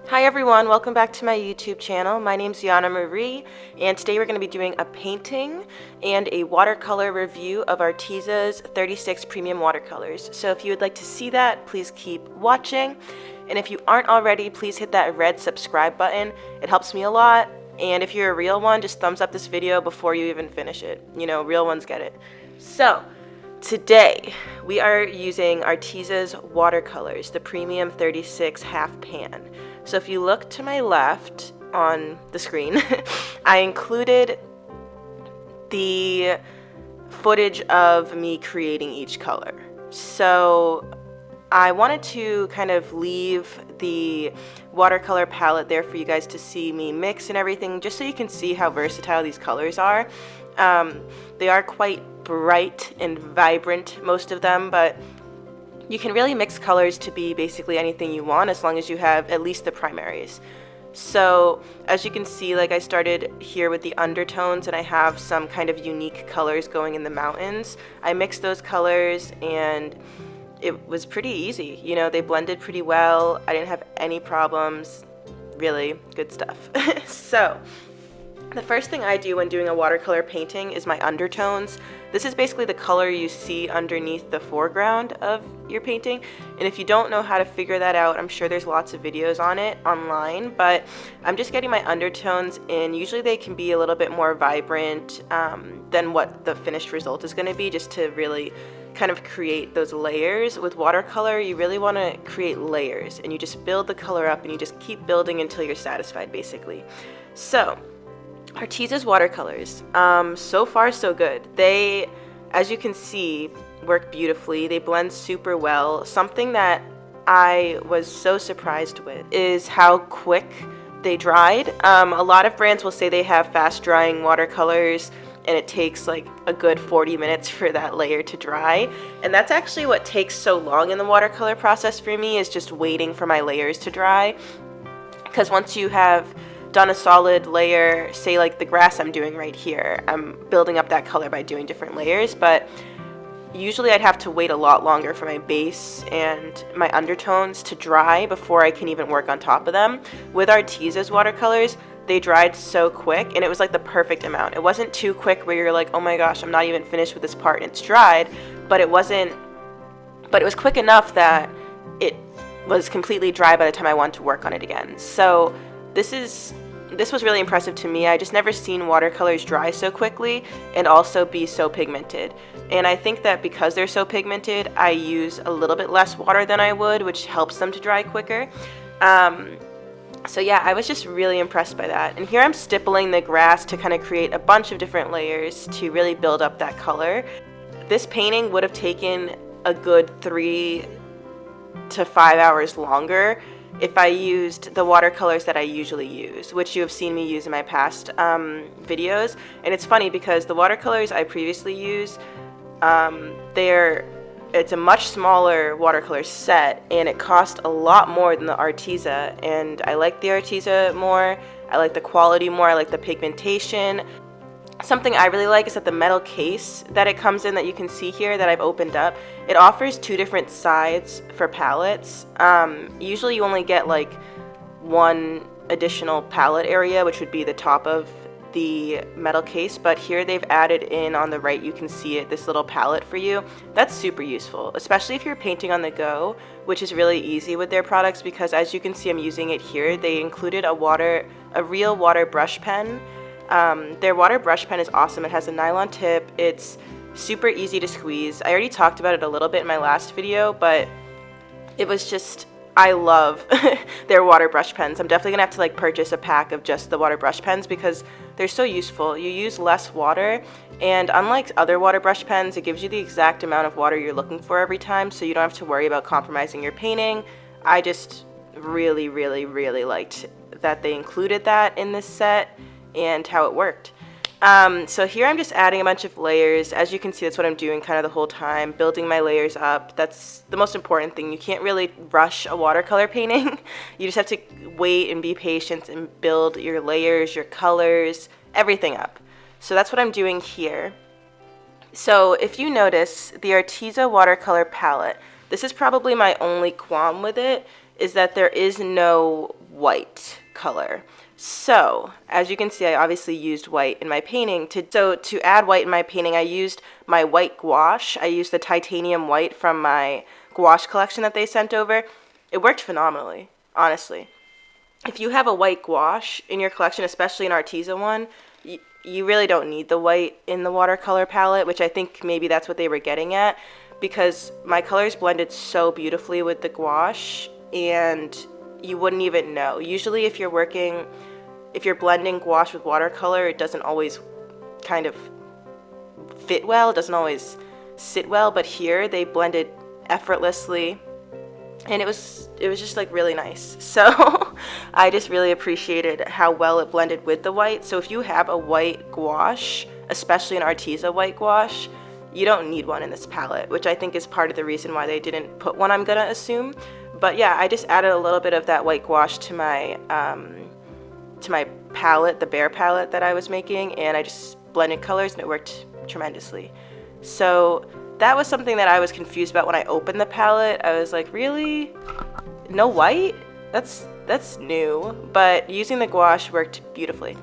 Hi everyone, welcome back to my YouTube channel. My name's Yana Marie, and today we're going to be doing a painting and a watercolor review of Arteza's 36 premium watercolors. So if you would like to see that, please keep watching. And if you aren't already, please hit that red subscribe button. It helps me a lot. And if you're a real one, just thumbs up this video before you even finish it. You know, real ones get it. So today we are using Arteza's watercolors, the premium 36 half pan. So if you look to my left on the screen, I included the footage of me creating each color. So I wanted to kind of leave the watercolor palette there for you guys to see me mix and everything, just so you can see how versatile these colors are. They are quite bright and vibrant, most of them, but you can really mix colors to be basically anything you want as long as you have at least the primaries. So as you can see, like I started here with the undertones and I have some kind of unique colors going in the mountains. I mixed those colors and it was pretty easy. You know, they blended pretty well. I didn't have any problems. Really good stuff. So the first thing I do when doing a watercolor painting is my undertones. This is basically the color you see underneath the foreground of your painting. And if you don't know how to figure that out, I'm sure there's lots of videos on it online, but I'm just getting my undertones in. Usually they can be a little bit more vibrant than what the finished result is going to be, just to really kind of create those layers. With watercolor, you really want to create layers, and you just build the color up and you just keep building until you're satisfied, basically. So Arteza's watercolors, so far so good. They, as you can see, work beautifully. They blend super well. Something that I was so surprised with is how quick they dried. A lot of brands will say they have fast drying watercolors and it takes like a good 40 minutes for that layer to dry. And that's actually what takes so long in the watercolor process for me, is just waiting for my layers to dry. Because once you have done a solid layer, say like the grass I'm doing right here, I'm building up that color by doing different layers, but usually I'd have to wait a lot longer for my base and my undertones to dry before I can even work on top of them. With Arteza's watercolors, they dried so quick, and it was like the perfect amount. It wasn't too quick where you're like, oh my gosh, I'm not even finished with this part and it's dried, but it was quick enough that it was completely dry by the time I wanted to work on it again. So this was really impressive to me. I just never seen watercolors dry so quickly and also be so pigmented. And I think that because they're so pigmented, I use a little bit less water than I would, which helps them to dry quicker. So yeah, I was just really impressed by that. And here I'm stippling the grass to kind of create a bunch of different layers to really build up that color. This painting would have taken a good 3 to 5 hours longer if I used the watercolors that I usually use, which you have seen me use in my past videos. And it's funny because the watercolors I previously used, it's a much smaller watercolor set, and it cost a lot more than the Arteza, and I like the Arteza more. I like the quality more. I like the pigmentation. Something I really like is that the metal case that it comes in, that you can see here that I've opened up, it offers 2 different sides for palettes. Usually you only get like one additional palette area, which would be the top of the metal case, but here they've added in on the right, you can see it, this little palette for you. That's super useful, especially if you're painting on the go, which is really easy with their products, because as you can see, I'm using it here. They included a real water brush pen. Their water brush pen is awesome. It has a nylon tip. It's super easy to squeeze. I already talked about it a little bit in my last video, but it was just, I love their water brush pens. I'm definitely gonna have to like purchase a pack of just the water brush pens because they're so useful. You use less water, and unlike other water brush pens, it gives you the exact amount of water you're looking for every time, so you don't have to worry about compromising your painting. I just really, really, really liked that they included that in this set and how it worked. So here I'm just adding a bunch of layers. As you can see, that's what I'm doing kind of the whole time, building my layers up. That's the most important thing. You can't really rush a watercolor painting. You just have to wait and be patient and build your layers, your colors, everything up. So that's what I'm doing here. So if you notice, the Arteza watercolor palette, this is probably my only qualm with it, is that there is no white color. So as you can see, I obviously used white in my painting. To add white in my painting, I used my white gouache. I used the titanium white from my gouache collection that they sent over. It worked phenomenally, honestly. If you have a white gouache in your collection, especially an Arteza one, you really don't need the white in the watercolor palette, which I think maybe that's what they were getting at, because my colors blended so beautifully with the gouache and you wouldn't even know. Usually if you're blending gouache with watercolor, it doesn't always kind of fit well, it doesn't always sit well, but here they blended effortlessly and it was just like really nice. So I just really appreciated how well it blended with the white. So if you have a white gouache, especially an Arteza white gouache, you don't need one in this palette, which I think is part of the reason why they didn't put one, I'm gonna assume. But yeah, I just added a little bit of that white gouache to my palette, the Bear palette that I was making, and I just blended colors and it worked tremendously. So that was something that I was confused about when I opened the palette. I was like, really? No white? That's new. But using the gouache worked beautifully.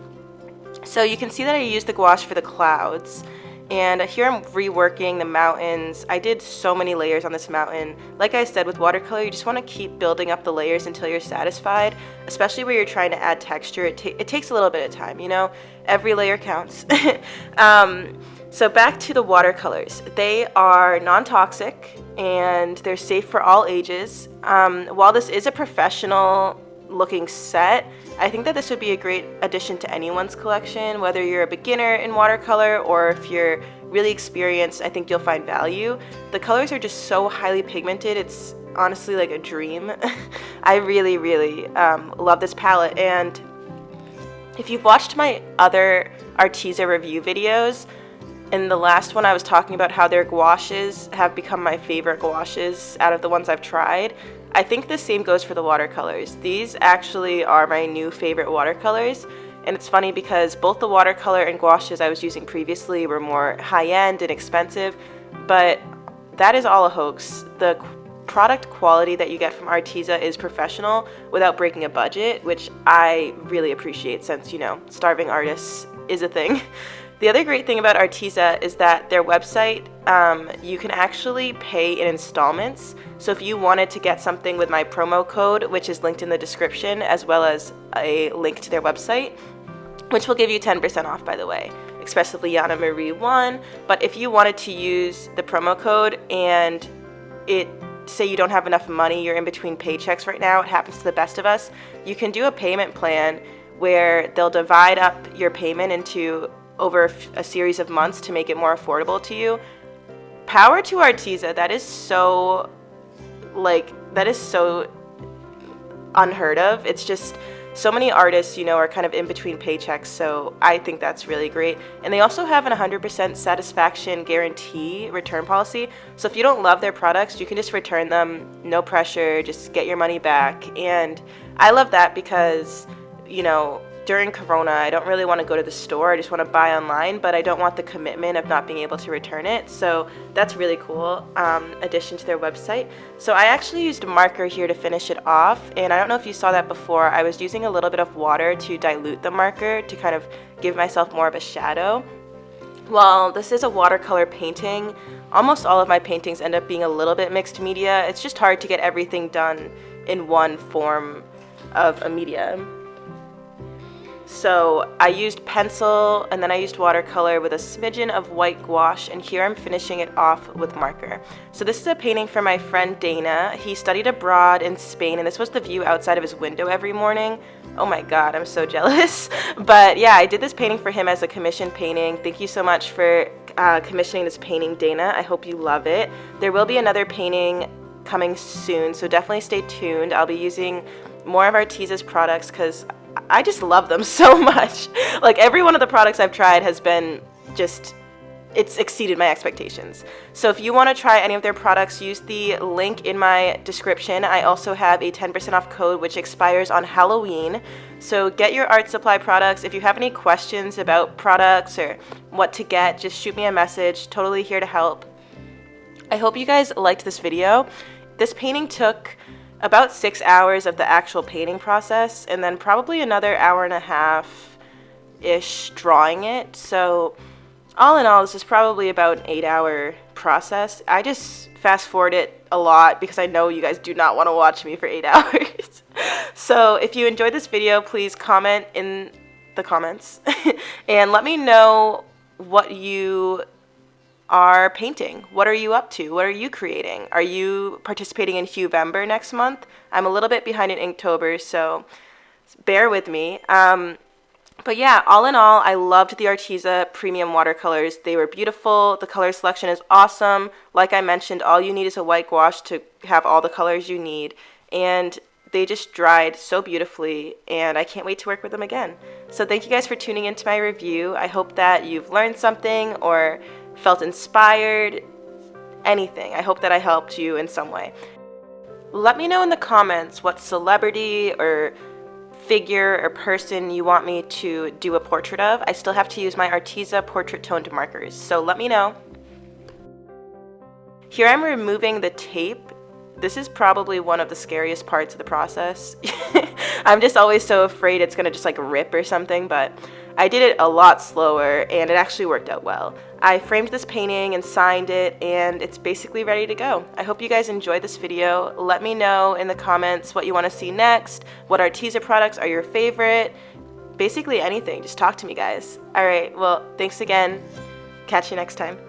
So you can see that I used the gouache for the clouds. And here I'm reworking the mountains. I did so many layers on this mountain. Like I said, with watercolor, you just want to keep building up the layers until you're satisfied, especially where you're trying to add texture. It takes a little bit of time, you know? Every layer counts. So back to the watercolors. They are non-toxic and they're safe for all ages. While this is a professional looking set, I think that this would be a great addition to anyone's collection, whether you're a beginner in watercolor or if you're really experienced. I think you'll find value. The colors are just so highly pigmented. It's honestly like a dream. I really, really love this palette. And if you've watched my other Arteza review videos, in the last one I was talking about how their gouaches have become my favorite gouaches out of the ones I've tried. I think the same goes for the watercolors. These actually are my new favorite watercolors, and it's funny because both the watercolor and gouaches I was using previously were more high-end and expensive, but that is all a hoax. The product quality that you get from Arteza is professional without breaking a budget, which I really appreciate since, you know, starving artists is a thing. The other great thing about Arteza is that their website, you can actually pay in installments. So if you wanted to get something with my promo code, which is linked in the description, as well as a link to their website, which will give you 10% off, by the way, especially Yana Marie 1. But if you wanted to use the promo code and say you don't have enough money, you're in between paychecks right now, it happens to the best of us, you can do a payment plan where they'll divide up your payment into over a series of months to make it more affordable to you. Power to Arteza. That is so unheard of. It's just so many artists, you know, are kind of in between paychecks, so I think that's really great. And they also have an 100% satisfaction guarantee return policy. So if you don't love their products, you can just return them, no pressure, just get your money back. And I love that because, you know, during Corona, I don't really want to go to the store. I just want to buy online, but I don't want the commitment of not being able to return it. So that's really cool addition to their website. So I actually used marker here to finish it off, and I don't know if you saw that before. I was using a little bit of water to dilute the marker to kind of give myself more of a shadow. While this is a watercolor painting, almost all of my paintings end up being a little bit mixed media. It's just hard to get everything done in one form of a medium. So I used pencil and then I used watercolor with a smidgen of white gouache, and here I'm finishing it off with marker. So this is a painting from my friend Dana. He studied abroad in Spain, and this was the view outside of his window every morning. Oh my god, I'm so jealous. But yeah, I did this painting for him as a commissioned painting. Thank you so much for commissioning this painting, Dana. I hope you love it. There will be another painting coming soon, so definitely stay tuned. I'll be using more of Arteza's products because I just love them so much. Like, every one of the products I've tried has been just, it's exceeded my expectations. So if you want to try any of their products, use the link in my description. I also have a 10% off code which expires on Halloween. So get your art supply products. If you have any questions about products or what to get, just shoot me a message. Totally here to help. I hope you guys liked this video. This painting took about 6 hours of the actual painting process, and then probably another hour and a half-ish drawing it. So all in all, this is probably about an 8-hour process. I just fast forward it a lot because I know you guys do not want to watch me for 8 hours. So if you enjoyed this video, please comment in the comments and let me know what you are painting. What are you up to? What are you creating? Are you participating in Huevember next month? I'm a little bit behind in Inktober, so bear with me. But yeah, all in all, I loved the Arteza premium watercolors. They were beautiful. The color selection is awesome. Like I mentioned, all you need is a white gouache to have all the colors you need. And they just dried so beautifully, and I can't wait to work with them again. So thank you guys for tuning into my review. I hope that you've learned something or felt inspired, anything. I hope that I helped you in some way. Let me know in the comments what celebrity or figure or person you want me to do a portrait of. I still have to use my Arteza portrait toned markers, so let me know. Here I'm removing the tape. This is probably one of the scariest parts of the process. I'm just always so afraid it's gonna just like rip or something, but I did it a lot slower and it actually worked out well. I framed this painting and signed it, and it's basically ready to go. I hope you guys enjoyed this video. Let me know in the comments what you want to see next, what Arteza products are your favorite, basically anything. Just talk to me, guys. Alright, well, thanks again. Catch you next time.